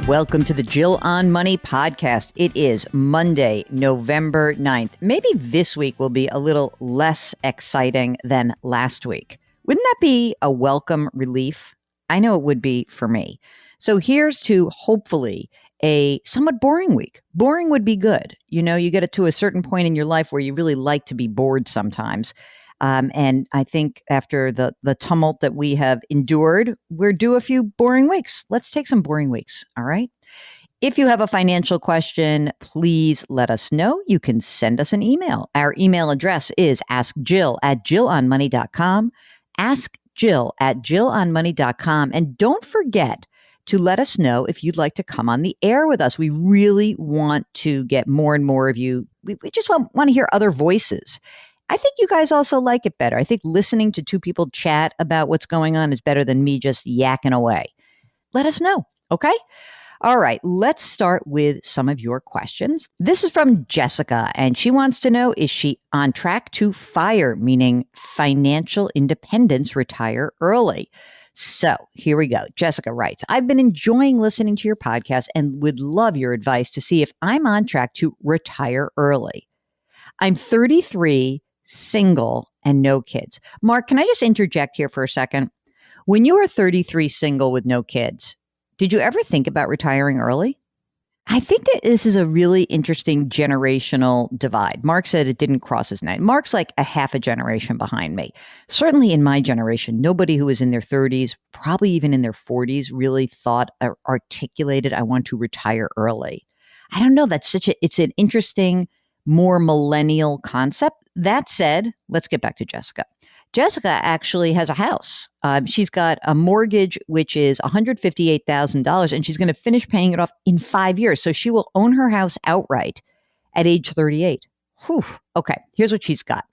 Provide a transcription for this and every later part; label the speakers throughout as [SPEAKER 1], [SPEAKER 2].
[SPEAKER 1] Welcome to the Jill on Money podcast. It is Monday, November 9th. Maybe this week will be a little less exciting than last week. Wouldn't that be a welcome relief? I know it would be for me. So here's to hopefully a somewhat boring week. Boring would be good. You know, you get it to a certain point in your life where you really like to be bored sometimes. And I think after the tumult that we have endured, we're due a few boring weeks. Let's take some boring weeks. All right. If you have a financial question, please let us know. You can send us an email. Our email address is askjill@jillonmoney.com. Askjill@jillonmoney.com. And don't forget to let us know if you'd like to come on the air with us. We really want to get more and more of you. We just want to hear other voices. I think you guys also like it better. I think listening to two people chat about what's going on is better than me just yakking away. Let us know, okay? All right, let's start with some of your questions. This is from Jessica, and she wants to know, is she on track to FIRE, meaning financial independence, retire early? So here we go. Jessica writes, I've been enjoying listening to your podcast and would love your advice to see if I'm on track to retire early. I'm 33, single, and no kids. Mark, can I just interject here for a second? When you were 33, single with no kids, did you ever think about retiring early? I think that this is a really interesting generational divide. Mark said it didn't cross his mind. Mark's like a half a generation behind me. Certainly in my generation, nobody who was in their 30s, probably even in their 40s, really thought or articulated, I want to retire early. I don't know. It's an interesting, more millennial concept. That said, let's get back to Jessica. Jessica actually has a house. She's got a mortgage, which is $158,000, and she's going to finish paying it off in 5 years. So she will own her house outright at age 38. Whew. Okay, here's what she's got.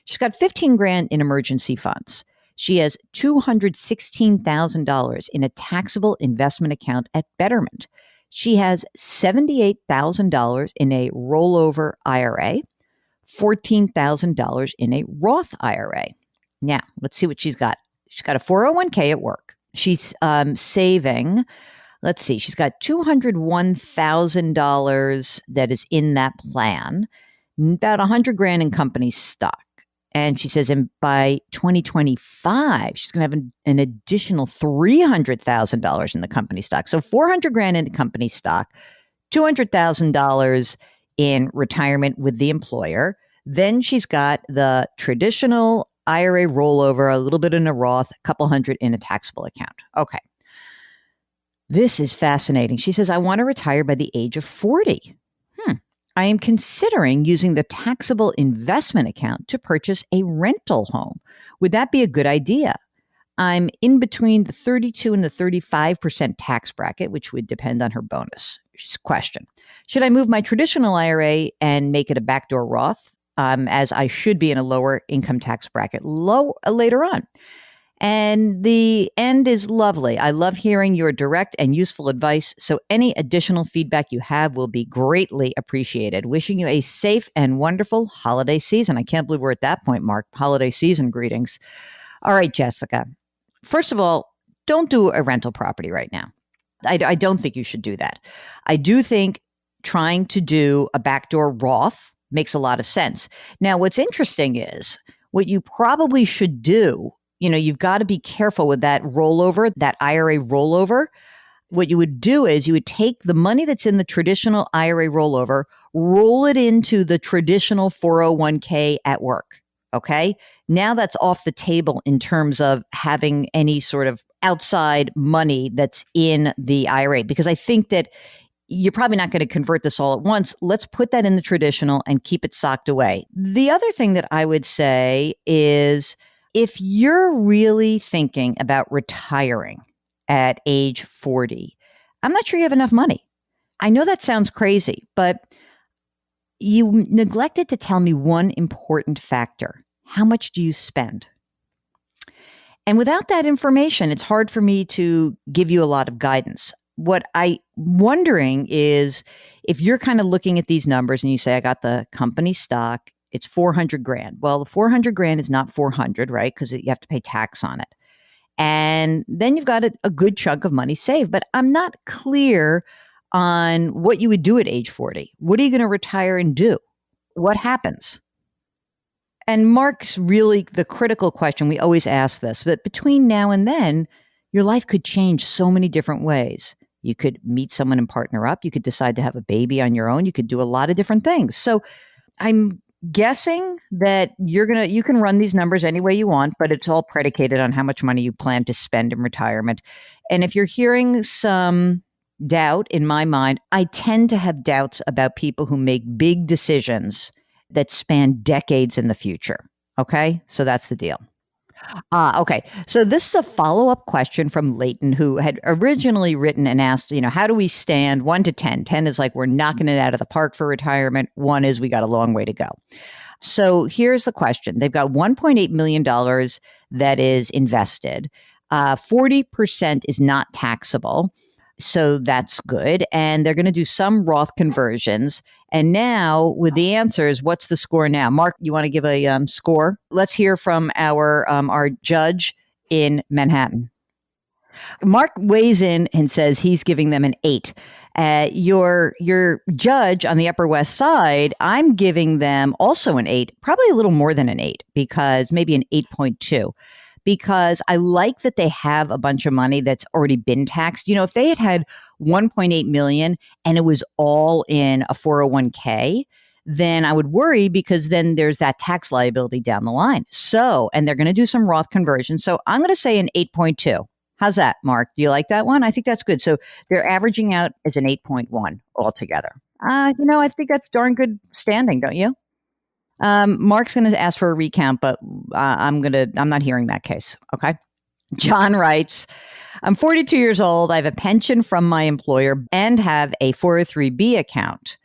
[SPEAKER 1] She's got $15,000 in emergency funds. She has $216,000 in a taxable investment account at Betterment. She has $78,000 in a rollover IRA, $14,000 in a Roth IRA. Now, let's see what she's got. She's got a 401k at work. She's saving, let's see, she's got $201,000 that is in that plan, about $100,000 in company stock. And she says, and by 2025, she's going to have an additional $300,000 in the company stock. So $400,000 in company stock, $200,000 in retirement with the employer. Then she's got the traditional IRA rollover, a little bit in a Roth, a couple hundred in a taxable account. Okay. This is fascinating. She says, I want to retire by the age of 40. I am considering using the taxable investment account to purchase a rental home. Would that be a good idea? I'm in between the 32 and the 35% tax bracket, which would depend on her bonus. Question. Should I move my traditional IRA and make it a backdoor Roth, as I should be in a lower income tax bracket later on? And the end is lovely. I love hearing your direct and useful advice. So any additional feedback you have will be greatly appreciated. Wishing you a safe and wonderful holiday season. I can't believe we're at that point, Mark. Holiday season greetings. All right, Jessica. First of all, don't do a rental property right now. I don't think you should do that. I do think trying to do a backdoor Roth makes a lot of sense. Now, what's interesting is what you probably should do, you know, you've got to be careful with that rollover, that IRA rollover. What you would do is you would take the money that's in the traditional IRA rollover, roll it into the traditional 401k at work. Okay. Now that's off the table in terms of having any sort of outside money that's in the IRA, because I think that you're probably not going to convert this all at once. Let's put that in the traditional and keep it socked away. The other thing that I would say is, if you're really thinking about retiring at age 40, I'm not sure you have enough money. I know that sounds crazy, but you neglected to tell me one important factor. How much do you spend? And without that information, it's hard for me to give you a lot of guidance. What I'm wondering is, if you're kind of looking at these numbers and you say, I got the company stock, it's $400,000. Well, the $400,000 is not 400, right? Because you have to pay tax on it. And then you've got a good chunk of money saved. But I'm not clear on what you would do at age 40. What are you going to retire and do? What happens? And Mark's really the critical question. We always ask this, but between now and then, your life could change so many different ways. You could meet someone and partner up. You could decide to have a baby on your own. You could do a lot of different things. So I'm guessing that you can run these numbers any way you want, but it's all predicated on how much money you plan to spend in retirement. And if you're hearing some doubt in my mind, I tend to have doubts about people who make big decisions that span decades in the future. Okay. So that's the deal. Okay. So this is a follow-up question from Leighton, who had originally written and asked, how do we stand 1 to 10? 10 is like we're knocking it out of the park for retirement. 1 is we got a long way to go. So here's the question. They've got $1.8 million that is invested. 40% is not taxable. So that's good. And they're going to do some Roth conversions. And now with the answers, what's the score now? Mark, you want to give a score? Let's hear from our judge in Manhattan. Mark weighs in and says he's giving them an 8. Your judge on the Upper West Side, I'm giving them also an 8, probably a little more than an 8, because maybe an 8.2. Because I like that they have a bunch of money that's already been taxed. If they had 1.8 million and it was all in a 401k, then I would worry, because then there's that tax liability down the line. So, and they're going to do some Roth conversion. So I'm going to say an 8.2. How's that, Mark? Do you like that one? I think that's good. So they're averaging out as an 8.1 altogether. I think that's darn good standing, don't you? Mark's going to ask for a recount, but I'm not hearing that case. Okay. John writes, I'm 42 years old. I have a pension from my employer and have a 403B account.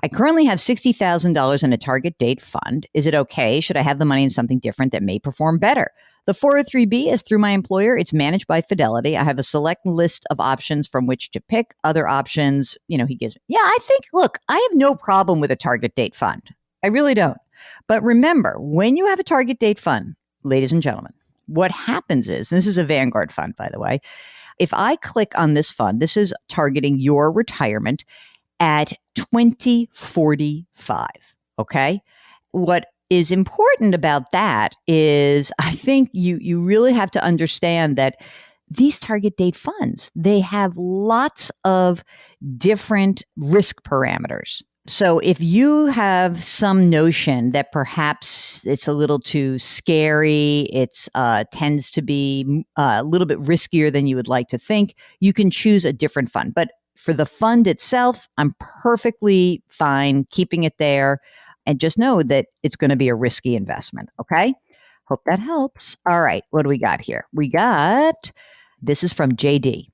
[SPEAKER 1] I currently have $60,000 in a target date fund. Is it okay? Should I have the money in something different that may perform better? The 403B is through my employer. It's managed by Fidelity. I have a select list of options from which to pick. Other options, he gives. Look, I have no problem with a target date fund. I really don't. But remember, when you have a target date fund, ladies and gentlemen, what happens is, and this is a Vanguard fund, by the way, if I click on this fund, this is targeting your retirement at 2045. Okay. What is important about that is I think you really have to understand that these target date funds, they have lots of different risk parameters. So if you have some notion that perhaps it's a little too scary, it's tends to be a little bit riskier than you would like to think, you can choose a different fund. But for the fund itself, I'm perfectly fine keeping it there, and just know that it's going to be a risky investment. Okay. Hope that helps. All right. What do we got here? This is from JD.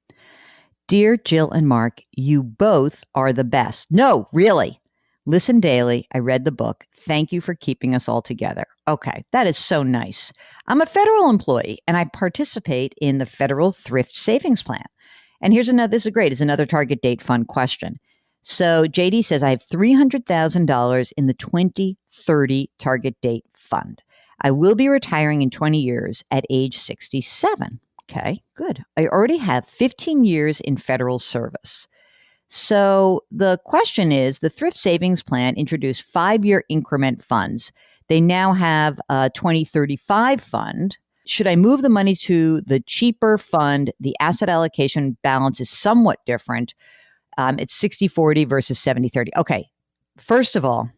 [SPEAKER 1] Dear Jill and Mark, you both are the best. No, really. Listen daily. I read the book. Thank you for keeping us all together. Okay, that is so nice. I'm a federal employee and I participate in the federal Thrift savings plan. And this is great. It's another target date fund question. So JD says, I have $300,000 in the 2030 target date fund. I will be retiring in 20 years at age 67. Okay, good. I already have 15 years in federal service. So the question is, the Thrift Savings Plan introduced 5-year increment funds. They now have a 2035 fund. Should I move the money to the cheaper fund? The asset allocation balance is somewhat different. It's 60-40 versus 70-30. Okay, first of all,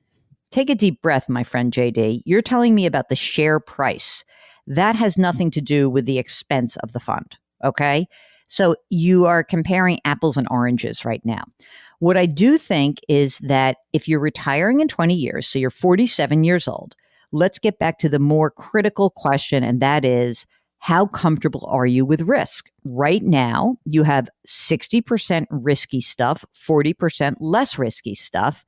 [SPEAKER 1] take a deep breath, my friend JD. You're telling me about the share price. That has nothing to do with the expense of the fund, okay? So you are comparing apples and oranges right now. What I do think is that if you're retiring in 20 years, so you're 47 years old, let's get back to the more critical question, and that is, how comfortable are you with risk? Right now, you have 60% risky stuff, 40% less risky stuff,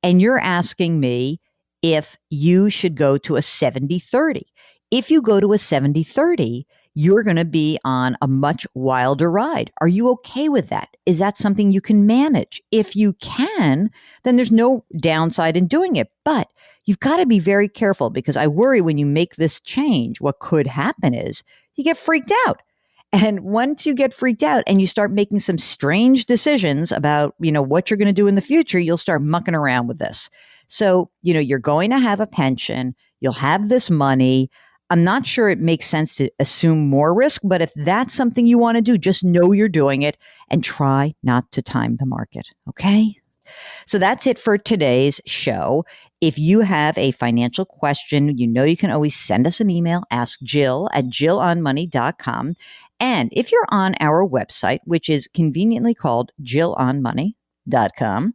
[SPEAKER 1] and you're asking me if you should go to a 70-30. If you go to a 70-30, you're going to be on a much wilder ride. Are you okay with that? Is that something you can manage? If you can, then there's no downside in doing it. But you've got to be very careful, because I worry when you make this change, what could happen is you get freaked out. And once you get freaked out and you start making some strange decisions about, what you're going to do in the future, you'll start mucking around with this. So, you're going to have a pension, you'll have this money. I'm not sure it makes sense to assume more risk, but if that's something you want to do, just know you're doing it and try not to time the market. Okay. So that's it for today's show. If you have a financial question, you can always send us an email, ask Jill at jillonmoney.com. And if you're on our website, which is conveniently called jillonmoney.com,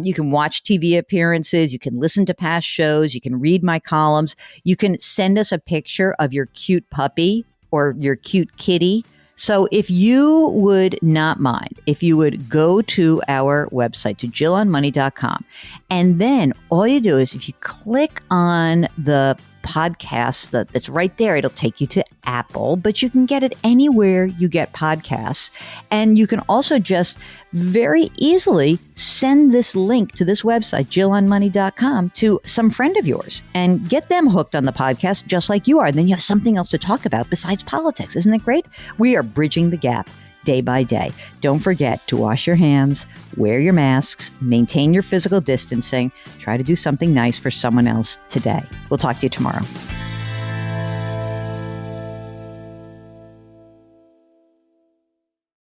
[SPEAKER 1] you can watch TV appearances, you can listen to past shows, you can read my columns, you can send us a picture of your cute puppy or your cute kitty. So if you would not mind, if you would go to our website, to jillonmoney.com, and then all you do is if you click on the podcast that's right there, it'll take you to Apple, but you can get it anywhere you get podcasts. And you can also just very easily send this link to this website, jillonmoney.com, to some friend of yours and get them hooked on the podcast just like you are. And then you have something else to talk about besides politics. Isn't it great? We are bridging the gap day by day. Don't forget to wash your hands, wear your masks, maintain your physical distancing, try to do something nice for someone else today. We'll talk to you tomorrow.